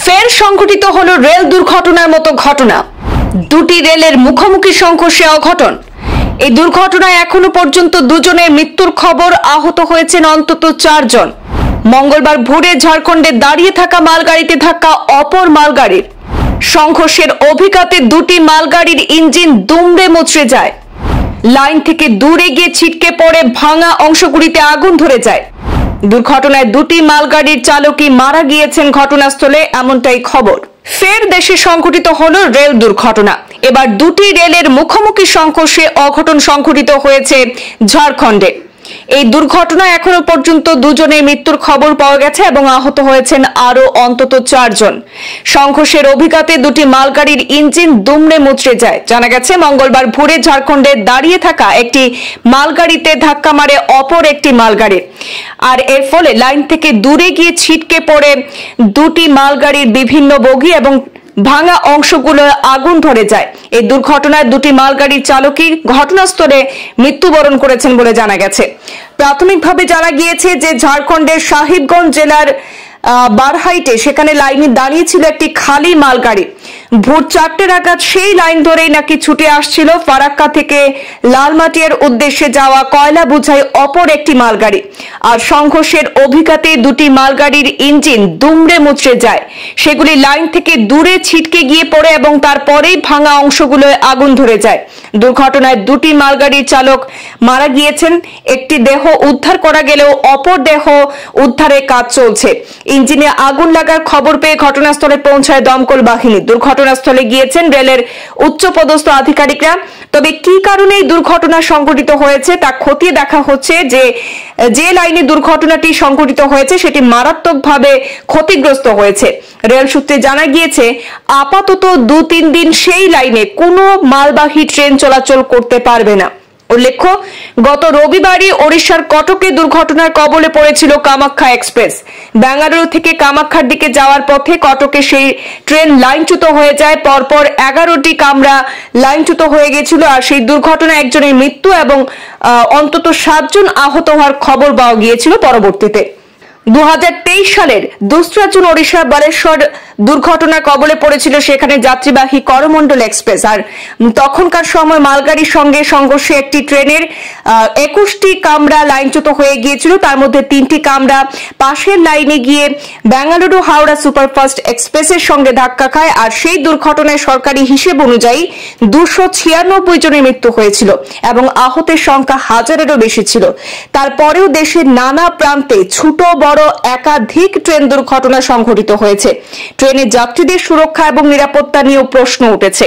ফের সংঘটিত হলো রেল দুর্ঘটনার মতো ঘটনা। দুটি রেলের মুখোমুখি সংঘর্ষে অঘটন। এই দুর্ঘটনায় এখনো পর্যন্ত দুজনের মৃত্যুর খবর, আহত হয়েছেন অন্তত 4 জন। মঙ্গলবার ভোরে ঝাড়খণ্ডে দাঁড়িয়ে থাকা মালগাড়িতে ধাক্কা অপর মালগাড়ির। সংঘর্ষের অভিঘাতে দুটি মালগাড়ির ইঞ্জিন দুমড়ে মুচড়ে যায়। লাইন থেকে দূরে গিয়ে ছিটকে পড়ে ভাঙা অংশগুলিতে আগুন ধরে যায়। দুর্ঘটনায় দুটি মালগাড়ির চালকই মারা গিয়েছেন ঘটনাস্থলে, এমনটাই খবর। ফের দেশে সংঘটিত হলো রেল দুর্ঘটনা। এবার দুটি রেলের মুখোমুখি সংঘর্ষে অঘটন সংঘটিত হয়েছে ঝাড়খণ্ডে। এই দুর্ঘটনায় এখনো পর্যন্ত দুজনের মৃত্যুর খবর পাওয়া গেছে এবং আহত হয়েছেন আরো অন্তত 4 জন। সংঘর্ষের অভিঘাতে দুটি মালগাড়ির ইঞ্জিন দুমড়ে মুচড়ে যায়। জানা গেছে, মঙ্গলবার ভোরে ঝাড়খণ্ডে দাঁড়িয়ে থাকা একটি মালগাড়িতে ধাক্কা মারে অপর একটি মালগাড়ি, আর এর ফলে লাইন থেকে দূরে গিয়ে ছিটকে পড়ে দুটি মালগাড়ির বিভিন্ন বগি এবং ভাঙা অংশগুলো আগুন ধরে যায়। এই দুর্ঘটনায় দুটি মালগাড়ির চালকই ঘটনাস্থলে মৃত্যুবরণ করেছেন বলে জানা গেছে। প্রাথমিকভাবে জানা গিয়েছে যে ঝাড়খণ্ডের সাহিবগঞ্জ জেলার বারহাইটে সেখানে লাইনে দাঁড়িয়ে ছিল একটি খালি মালগাড়ি। ভোর 4টে নাগাদ সেই লাইন ধরেই নাকি ছুটে আসছিল ফারাক্কা থেকে লালমাটিয়ার উদ্দেশ্যে যাওয়া কয়লা বোঝাই অপর একটি মালগাড়ি, আর সংঘর্ষের অভিঘাতে দুটি মালগাড়ির ইঞ্জিন দুমড়ে মুচড়ে যায়। সেগুলি লাইন থেকে দূরে ছিটকে গিয়ে পড়ে এবং তারপরেই ভাঙা অংশগুলোয় আগুন ধরে যায়। দুর্ঘটনায় দুটি মালগাড়ির চালক মারা গিয়েছেন। একটি দেহ উদ্ধার করা গেলেও অপর দেহ উদ্ধারের কাজ চলছে। ইঞ্জিনে আগুন লাগার খবর পেয়ে ঘটনাস্থলে পৌঁছায় দমকল বাহিনী। ঘটনাস্থলে গিয়েছেন রেলের উচ্চপদস্থ আধিকারিকরা। তবে কি কারণে এই দুর্ঘটনা সংঘটিত হয়েছে তা খতিয়ে দেখা হচ্ছে। যে লাইনে দুর্ঘটনাটি সংঘটিত হয়েছে সেটি মারাত্মকভাবে ক্ষতিগ্রস্ত হয়েছে। রেল সূত্রে জানা গিয়েছে, আপাতত 2-3 দিন সেই লাইনে কোনো মালবাহী ট্রেন চলাচল করতে পারবে না। উল্লেখ্য, গত রবিবারই ওড়িশার কটকে দুর্ঘটনার কবলে পড়েছিল কামাখ্যা এক্সপ্রেস। বেঙ্গালুরু থেকে কামাখ্যার দিকে যাওয়ার পথে কটকে সেই ট্রেন লাইনচ্যুত হয়ে যায়। পরপর 11টি কামরা লাইনচ্যুত হয়ে গেছিল, আর সেই দুর্ঘটনায় একজনের মৃত্যু এবং অন্তত 7 জন আহত হওয়ার খবর পাওয়া গিয়েছিল পরবর্তীতে। 2023 সালের 2রা জুন ওড়িশা বালেশ্বর দুর্ঘটনার কবলে পড়েছিল সেখানে যাত্রীবাহী করমণ্ডল এক্সপ্রেস। আর তখনকার সময় মালগাড়ির সঙ্গে সংঘর্ষে একটি ট্রেনের 21টি কামরা লাইনচ্যুত হয়ে গিয়েছিল। তার মধ্যে 3টি কামরা পাশের লাইনে গিয়ে বেঙ্গালুরু হাওড়া সুপারফাস্ট এক্সপ্রেসের সঙ্গে ধাক্কা খায়। আর সেই দুর্ঘটনায় সরকারি হিসেব অনুযায়ী 296 জনের মৃত্যু হয়েছিল এবং আহতের সংখ্যা 1000-এরও বেশি ছিল। তারপরেও দেশের নানা প্রান্তে ছোট বড় একাধিক ট্রেন দুর্ঘটনা সংঘটিত হয়েছে। ট্রেনের যাত্রীদের সুরক্ষা এবং নিরাপত্তা নিয়েও প্রশ্ন উঠেছে।